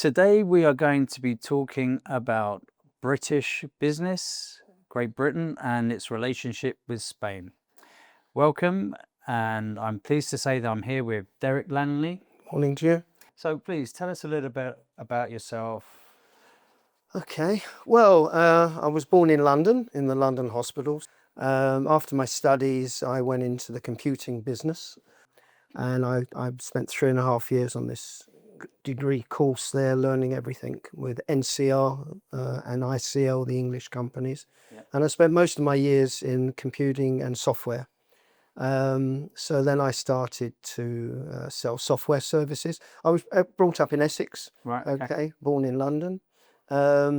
Today we are going to be talking about British business, Great Britain, and its relationship with Spain. Welcome, and I'm pleased to say that I'm here with Derek Langley. Morning to you. So please tell us a little bit about yourself. Okay, well, I was born in London, in the London hospitals. After my studies, I went into the computing business, and I spent 3.5 years on this degree course there, learning everything with NCR and ICL, the English companies. Yeah. And I spent most of my years in computing and software. So then I started to sell software services. I was brought up in Essex, Right. okay, born in London. I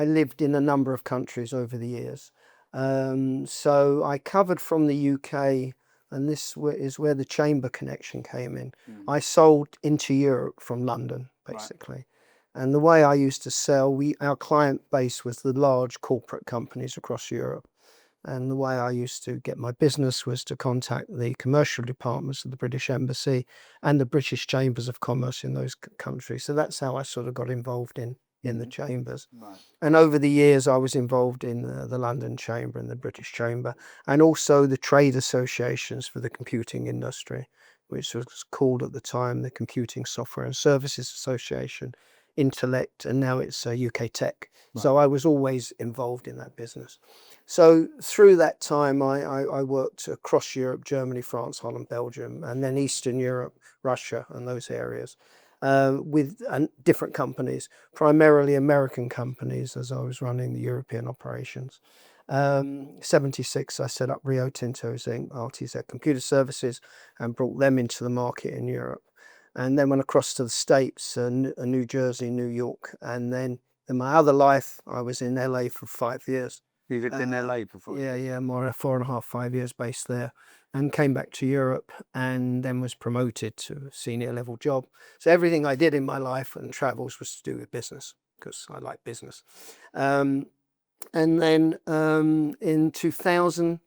lived in a number of countries over the years. So I covered from the UK, and this is where the chamber connection came in. I sold into Europe from London, basically. And the way I used to sell, our client base was the large corporate companies across Europe. And the way I used to get my business was to contact the commercial departments of the British Embassy and the British Chambers of Commerce in those countries. So that's how I sort of got involved in the chambers. Right. And over the years, I was involved in the London Chamber and the British Chamber, and also the trade associations for the computing industry, which was called at the time the Computing Software and Services Association, Intellect, and now it's UK Tech. Right. So I was always involved in that business. So through that time, I worked across Europe, Germany, France, Holland, Belgium, and then Eastern Europe, Russia, and those areas, with different companies, primarily American companies, as I was running the European operations. 76, I set up Rio Tinto Zinc, RTZ Computer Services, and brought them into the market in Europe. And then went across to the States, New Jersey, New York, and then in my other life, I was in LA for 5 years. You lived in LA before? Yeah, more 4.5, 5 years based there, and came back to Europe, and then was promoted to a senior level job. So everything I did in my life and travels was to do with business, because I like business. And then in 2000,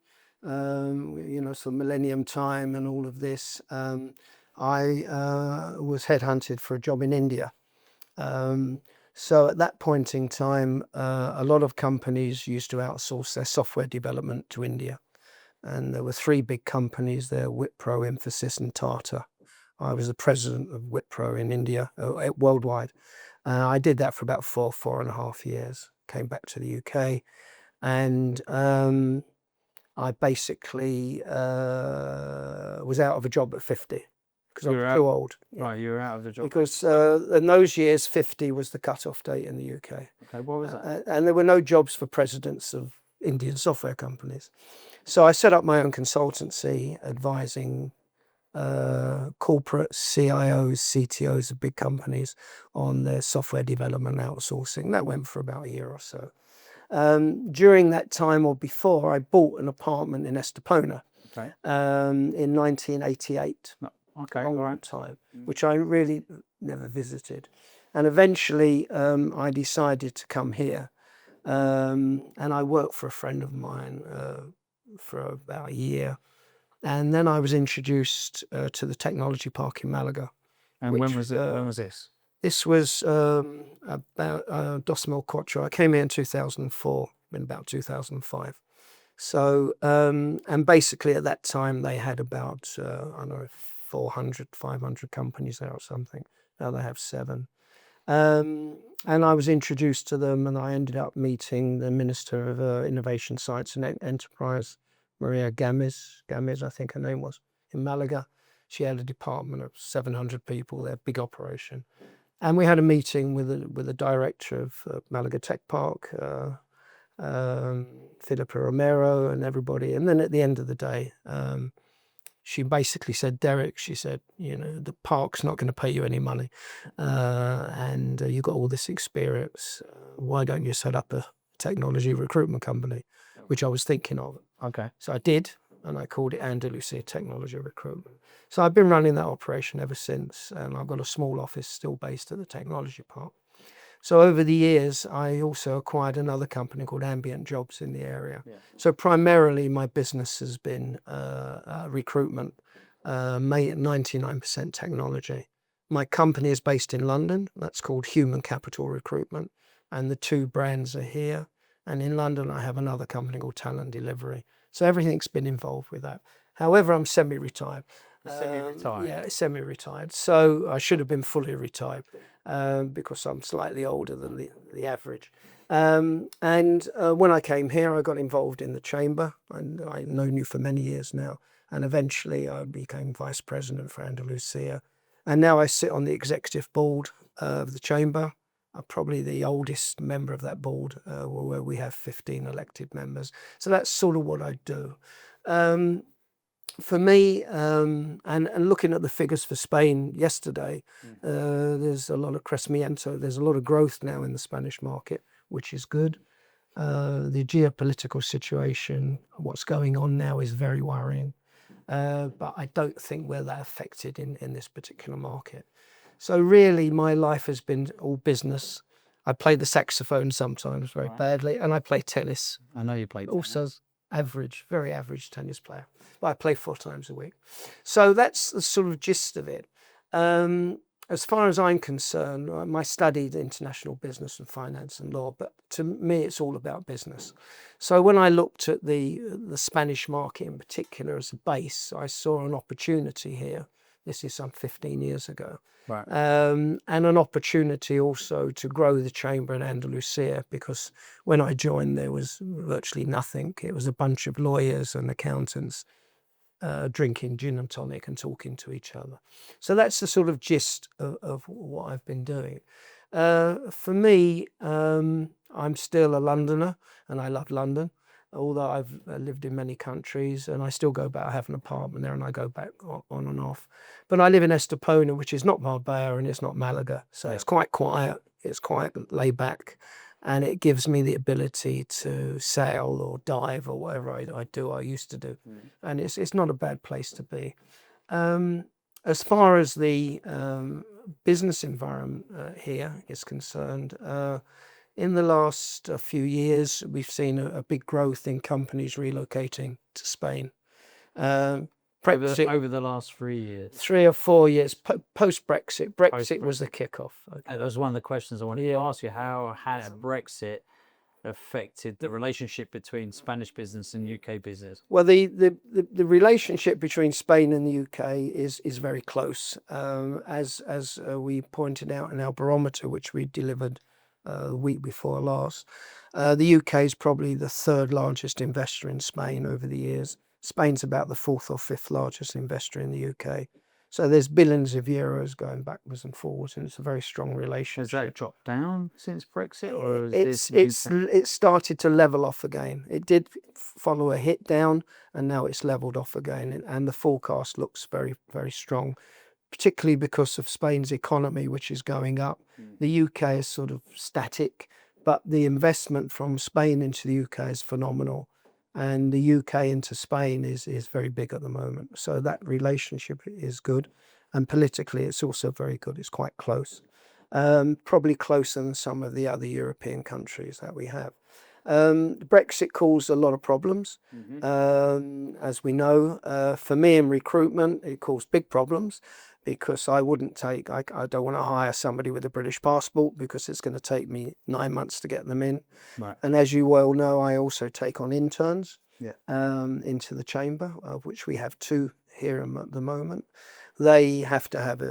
so Millennium Time and all of this, I was headhunted for a job in India. So at that point in time, a lot of companies used to outsource their software development to India. And there were 3 big companies there, Wipro, Infosys, and Tata. I was the president of Wipro in India, worldwide. I did that for about 4.5 years, came back to the UK, and I basically was out of a job at 50. Because I was too old. Right, you were out of the job. Because in those years, 50 was the cut-off date in the UK. Okay, what was that? And there were no jobs for presidents of Indian software companies. So I set up my own consultancy, advising corporate CIOs, CTOs of big companies on their software development outsourcing. That went for about a year or so. During that time or before, I bought an apartment in Estepona in 1988. Okay, long time, which I really never visited. And eventually I decided to come here, and I worked for a friend of mine for about a year. And then I was introduced to the technology park in Malaga. And when was this? This was about Dos Mil Cuatro. I came here in 2004, in about 2005. So, and basically at that time they had about, 400, 500 companies there or something. Now they have 7. And I was introduced to them, and I ended up meeting the Minister of Innovation, Science and Enterprise, Maria Gamiz, I think her name was, in Malaga. She had a department of 700 people there, big operation. And we had a meeting with the director of Malaga Tech Park, Philippa Romero, and everybody. And then at the end of the day, she basically said, Derek, she said, the park's not going to pay you any money, and you've got all this experience. Why don't you set up a technology recruitment company? Which I was thinking of. Okay. So I did, and I called it Andalucia Technology Recruitment. So I've been running that operation ever since, and I've got a small office still based at the technology park. So over the years, I also acquired another company called Ambient Jobs in the area. Yeah. So primarily my business has been recruitment, 99% technology. My company is based in London. That's called Human Capital Recruitment. And the two brands are here. And in London, I have another company called Talent Delivery. So everything's been involved with that. However, I'm semi-retired. Semi-retired. Yeah, semi-retired. So I should have been fully retired because I'm slightly older than the average. And when I came here, I got involved in the chamber. And I've known you for many years now. And eventually I became vice president for Andalusia. And now I sit on the executive board of the chamber. I'm probably the oldest member of that board, where we have 15 elected members. So that's sort of what I do. For me, and looking at the figures for Spain yesterday, there's a lot of crecimiento. There's a lot of growth now in the Spanish market, which is good. The geopolitical situation, what's going on now, is very worrying. But I don't think we're that affected in this particular market. So really, my life has been all business. I play the saxophone sometimes very badly, and I play tennis. I know you played tennis. Also average, very average tennis player. But I play 4 times a week. So that's the sort of gist of it. As far as I'm concerned, I studied international business and finance and law, but to me, it's all about business. So when I looked at the Spanish market in particular as a base, I saw an opportunity here. This is some 15 years ago. Right. And an opportunity also to grow the chamber in Andalusia, because when I joined, there was virtually nothing. It was a bunch of lawyers and accountants drinking gin and tonic and talking to each other. So that's the sort of gist of what I've been doing. For me, I'm still a Londoner and I love London, although I've lived in many countries, and I still go back. I have an apartment there and I go back on and off. But I live in Estepona, which is not Marbella and it's not Malaga. So it's quite quiet, it's quite laid back. And it gives me the ability to sail or dive or whatever I used to do. And it's not a bad place to be. As far as the business environment here is concerned, in the last few years, we've seen a big growth in companies relocating to Spain. Over the last 3 years. 3 or 4 years, post-Brexit. Brexit was the kickoff. Okay. That was one of the questions I wanted to ask you. How had Brexit affected the relationship between Spanish business and UK business? Well, the relationship between Spain and the UK is very close. As we pointed out in our barometer, which we delivered the week before last, the UK is probably the 3rd largest investor in Spain over the years. Spain's about the 4th or 5th largest investor in the UK. So there's billions of euros going backwards and forwards, and it's a very strong relationship. Has that dropped down since Brexit, or it's started to level off again? It did follow a hit down, and now it's leveled off again, and the forecast looks very, very strong, particularly because of Spain's economy, which is going up. The UK is sort of static, but the investment from Spain into the UK is phenomenal. And the UK into Spain is very big at the moment. So that relationship is good. And politically, it's also very good. It's quite close. Probably closer than some of the other European countries that we have. Brexit caused a lot of problems, as we know. For me in recruitment, it caused big problems, because I don't want to hire somebody with a British passport, because it's going to take me 9 months to get them in. Right. And as you well know, I also take on interns into the chamber, of which we have 2 here at the moment. They have to have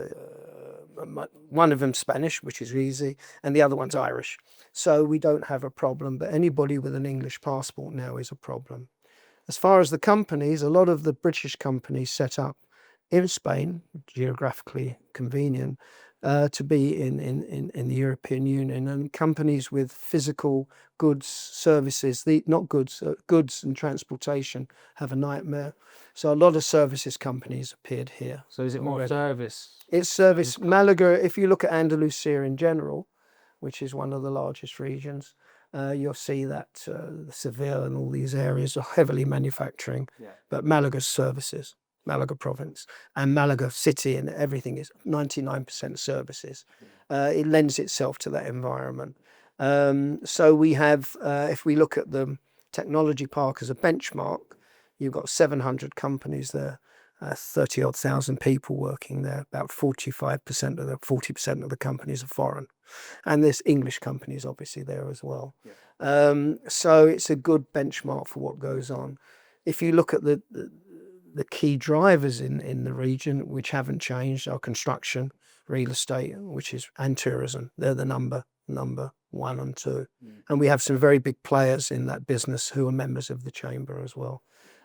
one of them Spanish, which is easy, and the other one's Irish. So we don't have a problem, but anybody with an English passport now is a problem. As far as the companies, a lot of the British companies set up in Spain, geographically convenient, to be in the European Union, and companies with physical goods, services, goods and transportation have a nightmare. So a lot of services companies appeared here. So is it more service? It's service. Malaga, if you look at Andalusia in general, which is one of the largest regions, you'll see that Seville and all these areas are heavily manufacturing, but Malaga's services. Malaga province and Malaga city and everything is 99% services. It lends itself to that environment. So we have, if we look at the technology park as a benchmark, you've got 700 companies there. 30 odd thousand people working there. About 40% of the companies are foreign, and there's English companies obviously there as well. So it's a good benchmark for what goes on. If you look at the key drivers in the region, which haven't changed, are construction, real estate, and tourism. They're the number 1 and 2. And we have some very big players in that business who are members of the chamber as well.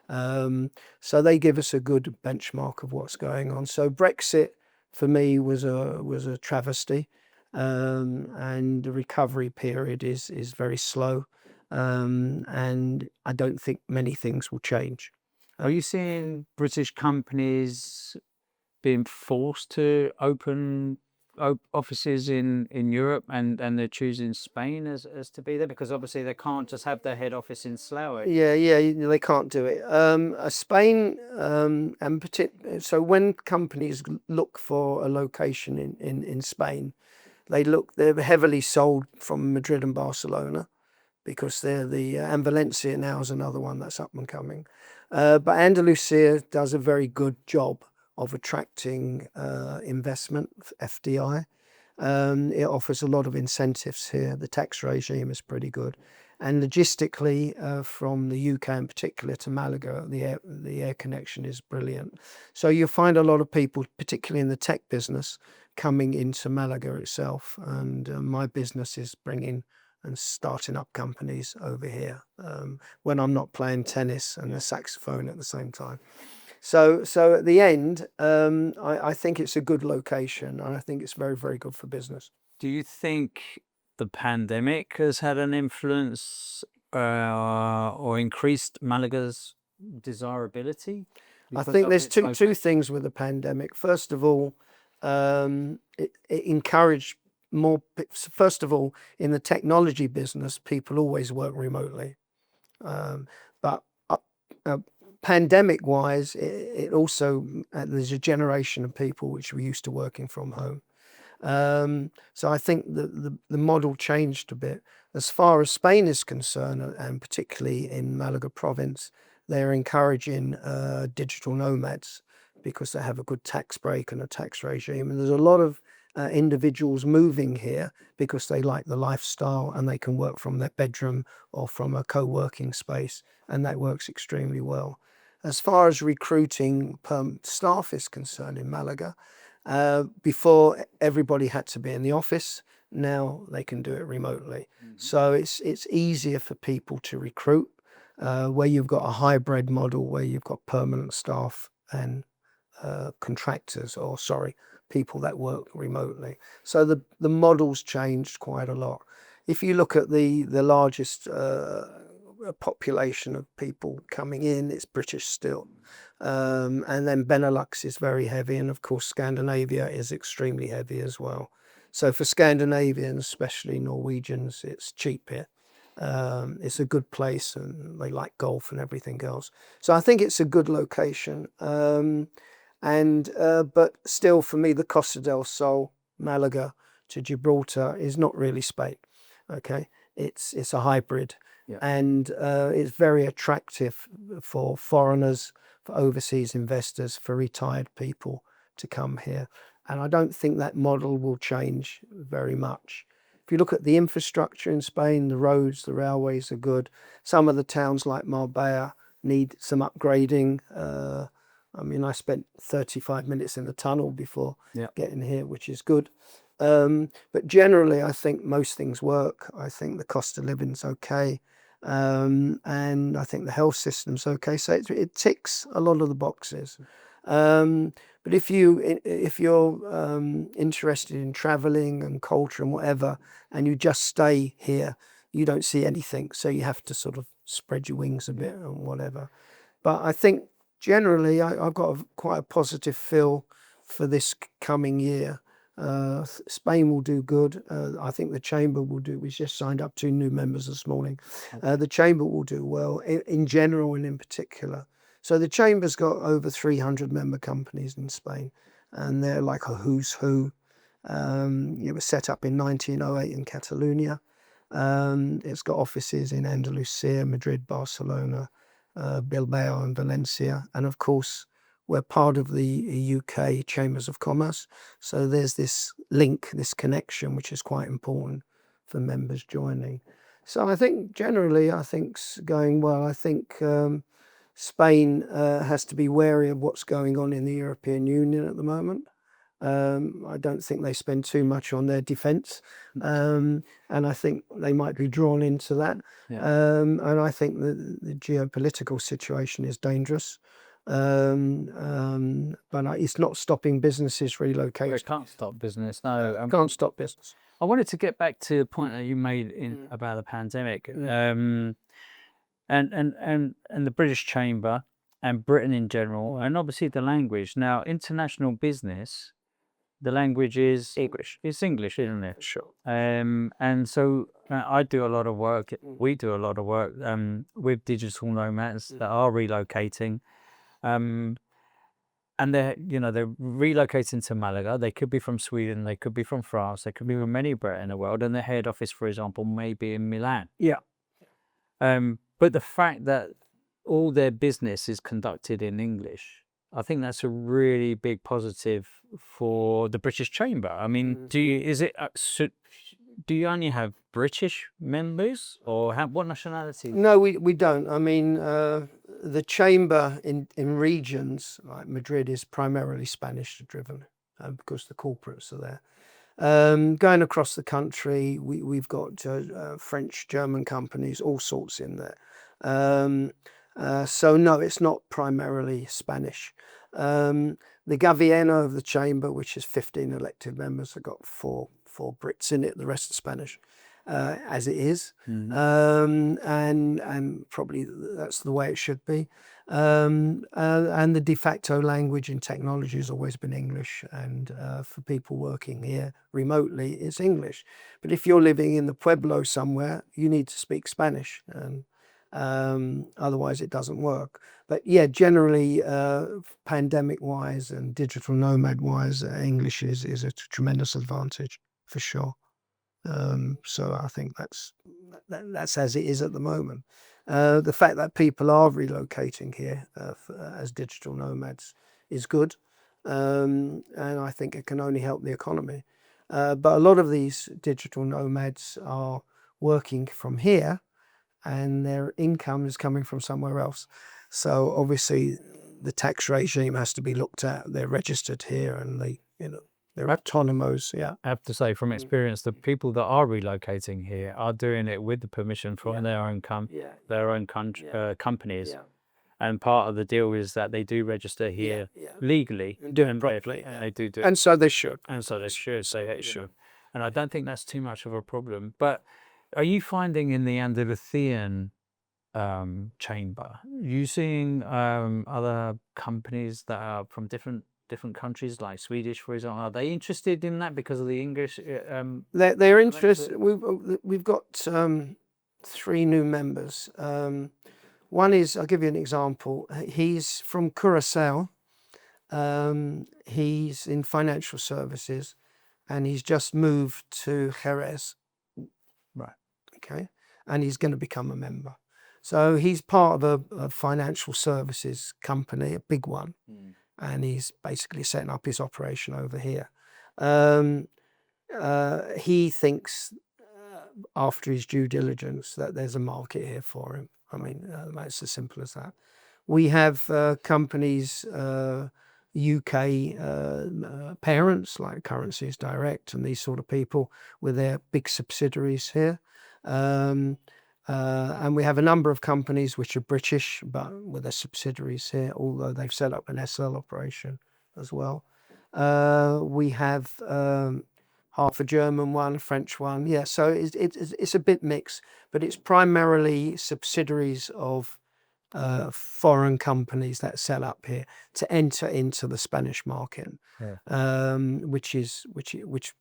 So they give us a good benchmark of what's going on. So Brexit for me was a travesty, and the recovery period is very slow, and I don't think many things will change. Are you seeing British companies being forced to open offices in Europe, and they're choosing Spain as to be there, because obviously they can't just have their head office in Slough? Yeah, they can't do it. Spain, so when companies look for a location in Spain, they're heavily sold from Madrid and Barcelona, because they're and Valencia now is another one that's up and coming. But Andalusia does a very good job of attracting investment, FDI. It offers a lot of incentives here. The tax regime is pretty good. And logistically, from the UK in particular to Malaga, the air connection is brilliant. So you'll find a lot of people, particularly in the tech business, coming into Malaga itself. And my business is bringing and starting up companies over here when I'm not playing tennis and the saxophone at the same time. So at the end, I think it's a good location, and I think it's very, very good for business. Do you think the pandemic has had an influence or increased Malaga's desirability? I think there's two things with the pandemic. First of all, it encouraged more. First of all, in the technology business, people always work remotely, but pandemic-wise, it also there's a generation of people which were used to working from home. So I think the model changed a bit. As far as Spain is concerned, and particularly in Malaga province, they're encouraging digital nomads, because they have a good tax break and a tax regime. And there's a lot of individuals moving here because they like the lifestyle, and they can work from their bedroom or from a co-working space, and that works extremely well. As far as recruiting staff is concerned in Malaga, before everybody had to be in the office, now they can do it remotely. So it's easier for people to recruit, where you've got a hybrid model where you've got permanent staff and contractors, or people that work remotely. So the model's changed quite a lot. If you look at the largest population of people coming in, it's British still, and then Benelux is very heavy, and of course Scandinavia is extremely heavy as well. So for Scandinavians, especially Norwegians, it's cheap here. It's a good place, and they like golf and everything else. So I think it's a good location. But still, for me, the Costa del Sol, Malaga to Gibraltar, is not really Spain. Okay, it's a hybrid. Yeah. And it's very attractive for foreigners, for overseas investors, for retired people to come here. And I don't think that model will change very much. If you look at the infrastructure in Spain, the roads, the railways are good. Some of the towns like Marbella need some upgrading. I spent 35 minutes in the tunnel before getting here, which is good. But generally, I think most things work. I think the cost of living's okay. And I think the health system's okay. So it ticks a lot of the boxes. But if you're interested in traveling and culture and whatever, and you just stay here, you don't see anything. So you have to sort of spread your wings a bit and whatever. But I think generally I've got quite a positive feel for this coming year. Spain will do good. I think the Chamber will do. We just signed up 2 new members this morning. The Chamber will do well in general and in particular. So the Chamber's got over 300 member companies in Spain, and they're like a who's who. It was set up in 1908 in Catalonia. It's got offices in Andalusia, Madrid, Barcelona, Bilbao and Valencia. And of course, we're part of the UK Chambers of Commerce. So there's this link, this connection, which is quite important for members joining. So I think generally, I think going well. I think Spain has to be wary of what's going on in the European Union at the moment. I don't think they spend too much on their defence, and I think they might be drawn into that. And I think the geopolitical situation is dangerous, but it's not stopping businesses relocating. It can't stop business. No, Can't stop business. I wanted to get back to the point that you made about the pandemic, and the British Chamber and Britain in general, and obviously the language. Now, international business, the language is English. It's English, isn't it? Sure. And so I do a lot of work. We do a lot of work with digital nomads that are relocating. And they're relocating to Malaga. They could be from Sweden, they could be from France, they could be from anywhere in the world, and their head office, for example, may be in Milan. Yeah. But the fact that all their business is conducted in English, I think that's a really big positive for the British Chamber. I mean, do you only have British members, or what nationality? No, we don't. I mean, the chamber in regions like Madrid is primarily Spanish driven because the corporates are there. Going across the country, we've got French, German companies, all sorts in there. So no, it's not primarily Spanish. The Gobierno of the chamber, which is 15 elected members, have got four Brits in it. The rest are Spanish, as it is, and probably that's the way it should be. And the de facto language in technology has always been English, and for people working here remotely, it's English. But if you're living in the Pueblo somewhere, you need to speak Spanish, and otherwise it doesn't work. But yeah, generally, pandemic-wise and digital nomad-wise, English is a tremendous advantage for sure. So I think that's as it is at the moment. The fact that people are relocating here as digital nomads is good, and I think it can only help the economy. But a lot of these digital nomads are working from here, and their income is coming from somewhere else. So obviously, the tax regime has to be looked at. They're registered here, and they're autonomous. Yeah, I have to say from experience, the people that are relocating here are doing it with the permission from their own companies. Yeah. And part of the deal is that they do register here legally. And do it properly. And they do it. And so they should. And so they should. And I don't think that's too much of a problem. But are you finding in the Andalusian chamber, you seeing other companies that are from different countries, like Swedish, for example? Are they interested in that because of the English? They're interested. We've got 3 new members. One is, I'll give you an example. He's from Curacao. He's in financial services, and he's just moved to Jerez. Right. Okay. And he's going to become a member. So he's part of a financial services company, a big one. And he's basically setting up his operation over here. He thinks, after his due diligence, that there's a market here for him. I mean, it's as simple as that. We have companies, UK parents like Currencies Direct and these sort of people with their big subsidiaries here. And we have a number of companies which are British, but with their subsidiaries here, although they've set up an SL operation as well. We have half a German one, a French one. Yeah, so it's a bit mixed, but it's primarily subsidiaries of foreign companies that set up here to enter into the Spanish market, which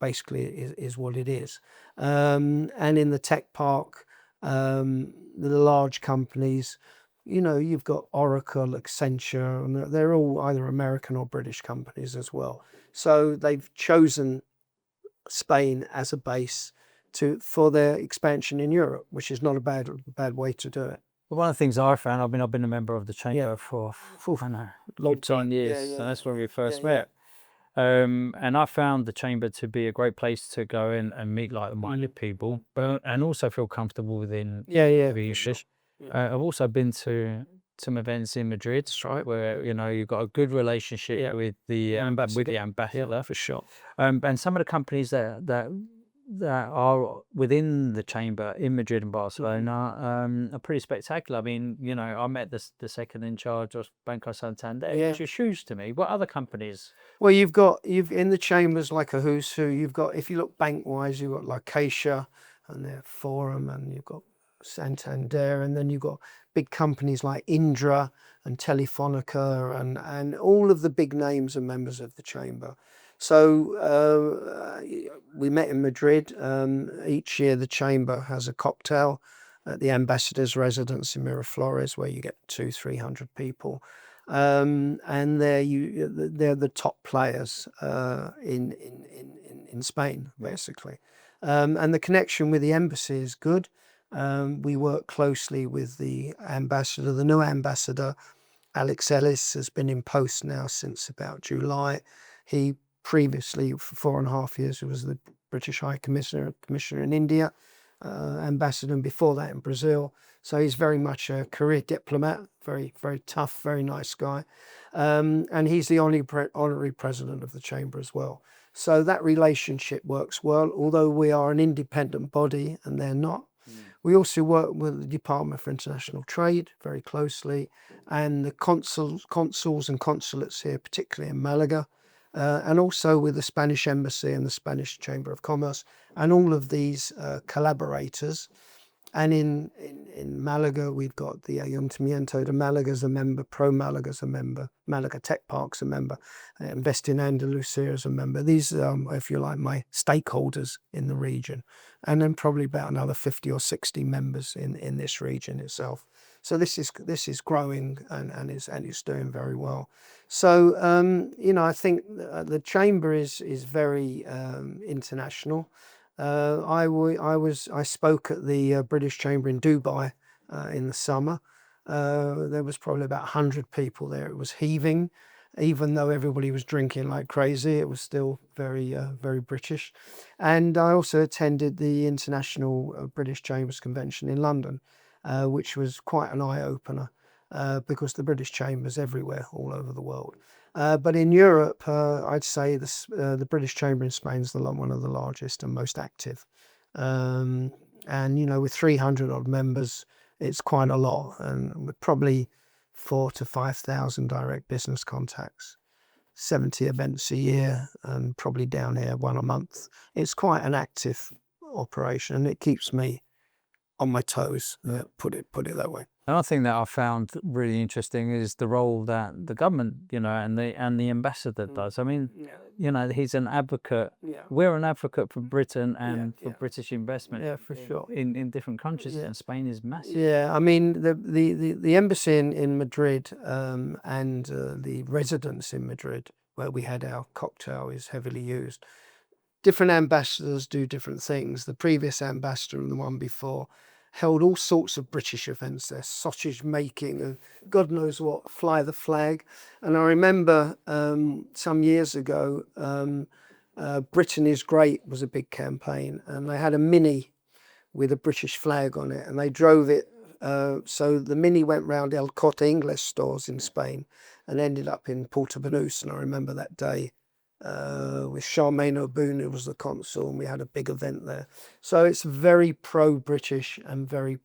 basically is what it is. And in the tech park, the large companies, you've got Oracle, Accenture, and they're all either American or British companies as well. So they've chosen Spain as a base for their expansion in Europe, which is not a bad way to do it. Well, one of the things I found, I've been a member of the chamber for, I don't know, Long 15 time. years. So that's when we first yeah. met. And I found the chamber to be a great place to go in and meet like-minded people, but and also feel comfortable within Yeah. the English. I've also been to some events in Madrid, right, where you've got a good relationship with the ambassador. For sure. And some of the companies that are within the chamber in Madrid and Barcelona are pretty spectacular. I mean, I met the second in charge of Banco Santander, which is huge to me. What other companies? Well, you've in the chambers like a who's who. You've got, if you look bank wise, you've got like Caixa and their Forum, and you've got Santander, and then you've got big companies like Indra and Telefonica, and all of the big names are members of the chamber. So we met in Madrid. Each year the chamber has a cocktail at the ambassador's residence in Miraflores, where you get 200-300 people. And they're the top players in Spain, basically. And the connection with the embassy is good. We work closely with the ambassador. The new ambassador, Alex Ellis, has been in post now since about July. He previously, for 4.5 years, was the British High Commissioner in India, ambassador, and before that in Brazil. So he's very much a career diplomat, very, very tough, very nice guy. And he's the honorary president of the chamber as well. So that relationship works well, although we are an independent body and they're not. We also work with the Department for International Trade very closely, and the consuls and consulates here, particularly in Malaga, and also with the Spanish Embassy and the Spanish Chamber of Commerce, and all of these collaborators. And in Malaga, we've got the Ayuntamiento de Malaga as a member, Pro Malaga as a member, Malaga Tech Park's a member, Invest in Andalucia as a member. These are, if you like, my stakeholders in the region. And then probably about another 50 or 60 members in this region itself. So this is growing and is doing very well. So I think the chamber is very international. I spoke at the British Chamber in Dubai in the summer. There was probably about 100 people there. It was heaving, even though everybody was drinking like crazy. It was still very very British. And I also attended the International British Chambers Convention in London, which was quite an eye-opener because the British Chamber's everywhere, all over the world. But in Europe, I'd say the British Chamber in Spain is one of the largest and most active. And, with 300 odd members, it's quite a lot. And with probably 4,000 to 5,000 direct business contacts, 70 events a year, and probably down here one a month. It's quite an active operation, and it keeps me on my toes, put it that way. Another thing that I found really interesting is the role that the government, and the ambassador does. I mean, he's an advocate. Yeah. We're an advocate for Britain and for British investment. Yeah, for sure. In different countries, and Spain is massive. Yeah, I mean the embassy in Madrid and the residence in Madrid, where we had our cocktail, is heavily used. Different ambassadors do different things. The previous ambassador and the one before held all sorts of British events there, sausage making and God knows what, fly the flag. And I remember some years ago, Britain is Great was a big campaign, and they had a Mini with a British flag on it, and they drove it. So the Mini went round El Corte Inglés stores in Spain and ended up in Puerto Banús. And I remember that day with Charmaine O'Boone, who was the consul, and we had a big event there. So it's very pro-British and very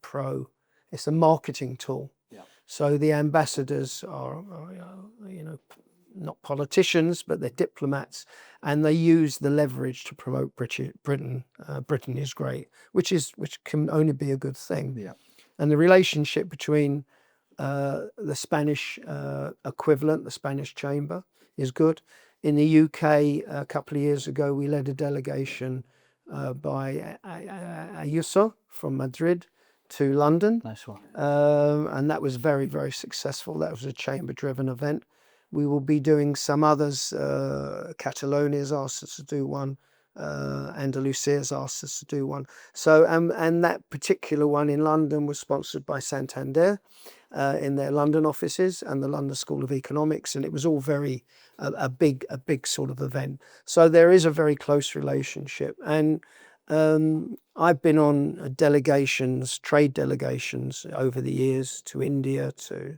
it's a marketing tool. Yeah. So the ambassadors are not politicians, but they're diplomats, and they use the leverage to promote Britain. Britain is Great, which can only be a good thing. Yeah. And the relationship between the Spanish equivalent, the Spanish Chamber, is good. In the UK, a couple of years ago, we led a delegation by Ayuso from Madrid to London. Nice one. And that was very, very successful. That was a chamber-driven event. We will be doing some others. Catalonia has asked us to do one Andalucia has asked us to do one. So, and that particular one in London was sponsored by Santander in their London offices and the London School of Economics, and it was all very a big sort of event. So there is a very close relationship, and I've been on delegations, trade delegations over the years to India, to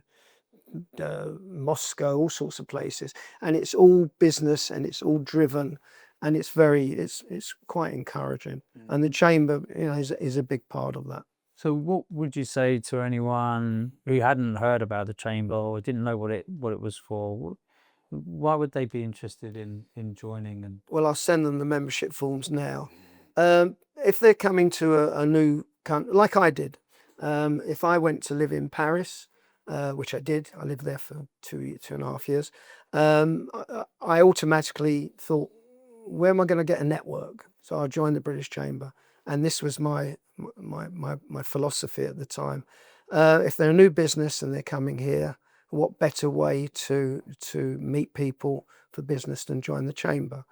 Moscow, all sorts of places, and it's all business and it's all driven, and it's quite encouraging. And the chamber, is a big part of that. So what would you say to anyone who hadn't heard about the chamber or didn't know what it was for? Why would they be interested in joining? And Well, I'll send them the membership forms now. If they're coming to a new country, like I did, if I went to live in Paris, which I did, I lived there for 2.5 years, I automatically thought, where am I going to get a network? So I joined the British Chamber, and this was my philosophy at the time. If they're a new business and they're coming here, what better way to meet people for business than join the chamber?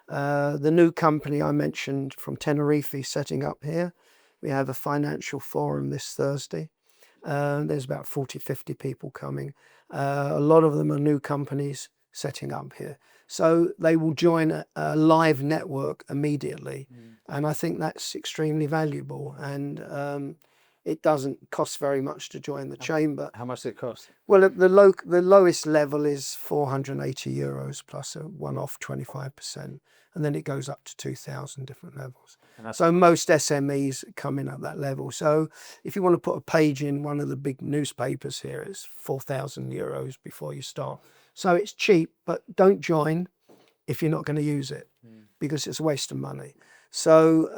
The new company I mentioned from Tenerife setting up here, we have a financial forum this Thursday. There's about 40-50 people coming. A lot of them are new companies setting up here. So they will join a live network immediately. And I think that's extremely valuable. And it doesn't cost very much to join the chamber. how much does it cost? Well, at the lowest level is €480 plus a one-off 25%. And then it goes up to 2,000 different levels. So most SMEs come in at that level. So if you want to put a page in one of the big newspapers here, it's €4,000 before you start. So it's cheap, but don't join if you're not going to use it, because it's a waste of money. So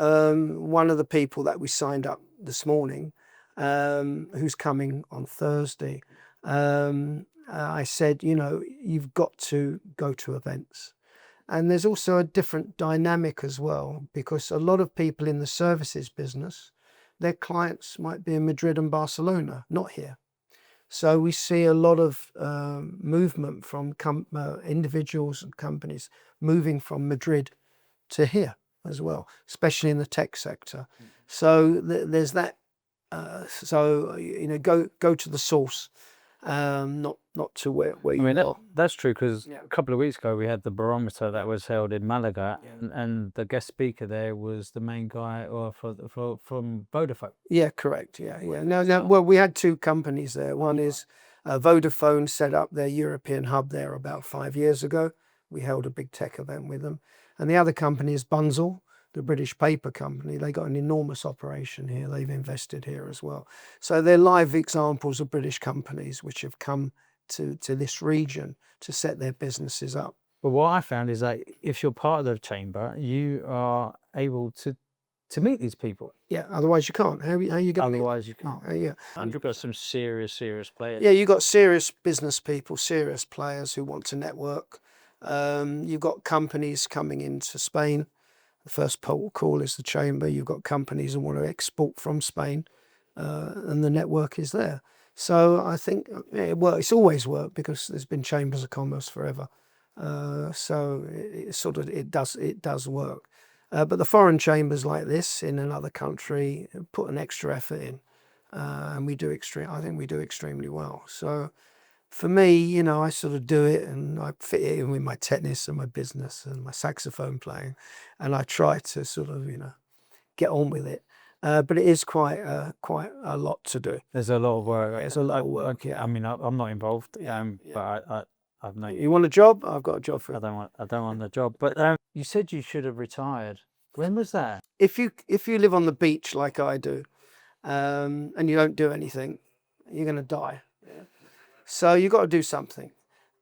one of the people that we signed up this morning, who's coming on Thursday, I said, you've got to go to events. And there's also a different dynamic as well, because a lot of people in the services business, their clients might be in Madrid and Barcelona, not here. So we see a lot of movement from individuals and companies moving from Madrid to here as well, especially in the tech sector. So there's that. So go to the source, not to where you are. That's true, because a couple of weeks ago we had the barometer that was held in Malaga, and the guest speaker there was the main guy from Vodafone. Yeah, correct. Yeah. Now, well, we had two companies there. One is Vodafone set up their European hub there about 5 years ago. We held a big tech event with them. And the other company is Bunzl, the British paper company. They got an enormous operation here. They've invested here as well. So they're live examples of British companies which have come to this region to set their businesses up. But what I found is that if you're part of the chamber, you are able to meet these people. Yeah, otherwise you can't. How you going? Otherwise you can't. Yeah. And you've got some serious players. Yeah, you've got serious business people, serious players who want to network. You've got companies coming into Spain. The first port of call is the chamber. You've got companies who want to export from Spain, and the network is there. So I think it's always worked, because there's been chambers of commerce forever. So it does work. But the foreign chambers like this in another country put an extra effort in, and I think we do extremely well. So for me, I sort of do it, and I fit it in with my tennis and my business and my saxophone playing, and I try to sort of get on with it. But it is quite a lot to do. There's a lot of work. There's a lot of work. Yeah. I mean, I'm not involved. But I've no. You want a job? I've got a job for you. I don't want the job. But you said you should have retired. When was that? If you live on the beach like I do, and you don't do anything, you're going to die. Yeah. So you've got to do something.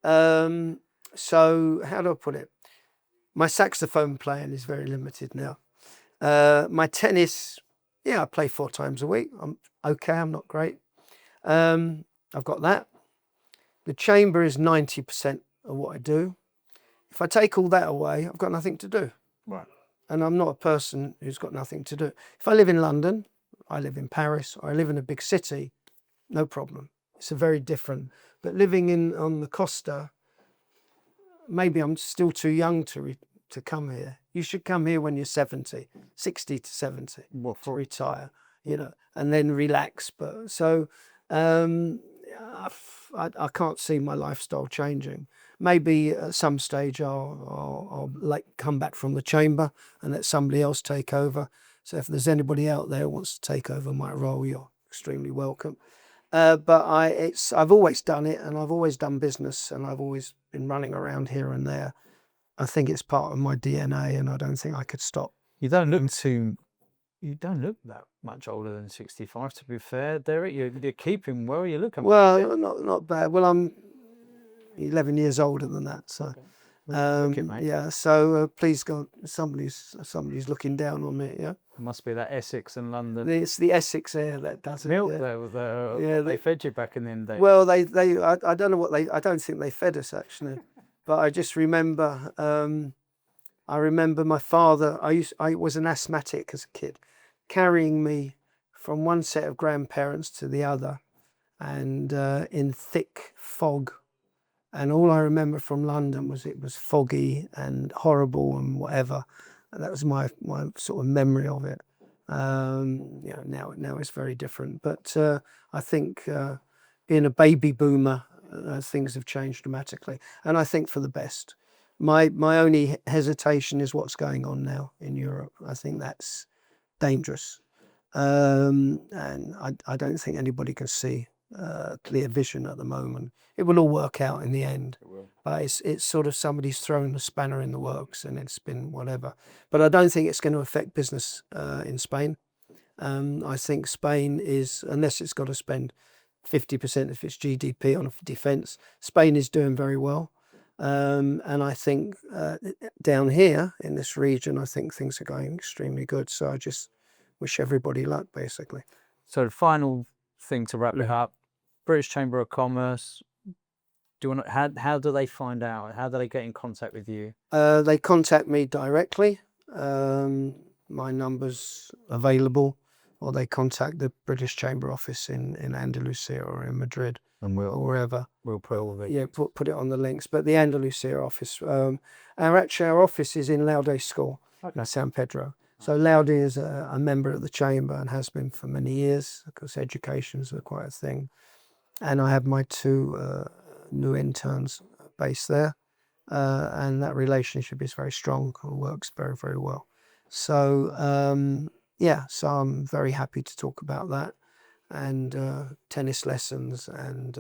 So how do I put it? My saxophone playing is very limited now. My tennis, I play 4 times a week. I'm okay. I'm not great. I've got that. The chamber is 90% of what I do. If I take all that away, I've got nothing to do. Right. And I'm not a person who's got nothing to do. If I live in London, I live in Paris, or I live in a big city, no problem. It's a very different. But living on the Costa, maybe I'm still too young to to come here. You should come here when you're 70, 60 to 70 What to for? retire, you know, and then relax. But so I can't see my lifestyle changing. Maybe at some stage I'll like come back from the chamber and let somebody else take over. So if there's anybody out there who wants to take over my role, you're extremely welcome. But I've always done it, and I've always done business, and I've always been running around here and there. I think it's part of my DNA, and I don't think I could stop. You don't look that much older than 65, to be fair, Derek. You're keeping well. You look Well, not bad. Well, I'm 11 years older than that, so mate. yeah. So please God, somebody's looking down on me. Yeah, It must be that Essex and London it's the Essex air that does it. milk. Yeah. They fed you back in the day. Well, I don't know what I don't think they fed us actually, but I just remember. I remember my father. I was an asthmatic as a kid, carrying me from one set of grandparents to the other, and in thick fog. And all I remember from London was it was foggy and horrible and whatever. And that was my sort of memory of it. You know, now it's very different. But I think being a baby boomer, things have changed dramatically, and I think for the best. My only hesitation is what's going on now in Europe. I think that's dangerous, and I don't think anybody can see clear vision at the moment. It will all work out in the end, but it's sort of somebody's thrown a spanner in the works, and it's been whatever. But I don't think it's going to affect business in Spain. I think Spain is, unless it's got to spend 50% of its GDP on defence, Spain is doing very well. And I think down here in this region, I think things are going extremely good. So I just wish everybody luck, basically. So the final thing to wrap it up, British Chamber of Commerce. Do you want to, how do they find out? How do they get in contact with you? They contact me directly. My number's available, or they contact the British Chamber office in Andalucia or in Madrid, And or wherever. we'll put all the Yeah, put it on the links. But the Andalucia office, our office is in Laude School, San Pedro. So Laude is a member of the chamber and has been for many years, because education's quite a thing. And I have my two new interns based there, and that relationship is very strong and works very, very well. So yeah, so I'm very happy to talk about that, and tennis lessons and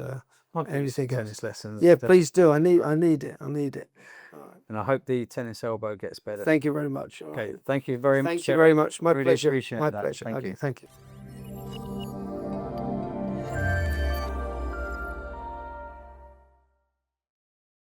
everything else. tennis lessons. Yeah, please do. I need it. And I hope the tennis elbow gets better. Thank you very much. Okay, thank you very much. Thank you very much. My Really pleasure. appreciate My that. pleasure. Thank Okay, you. thank you.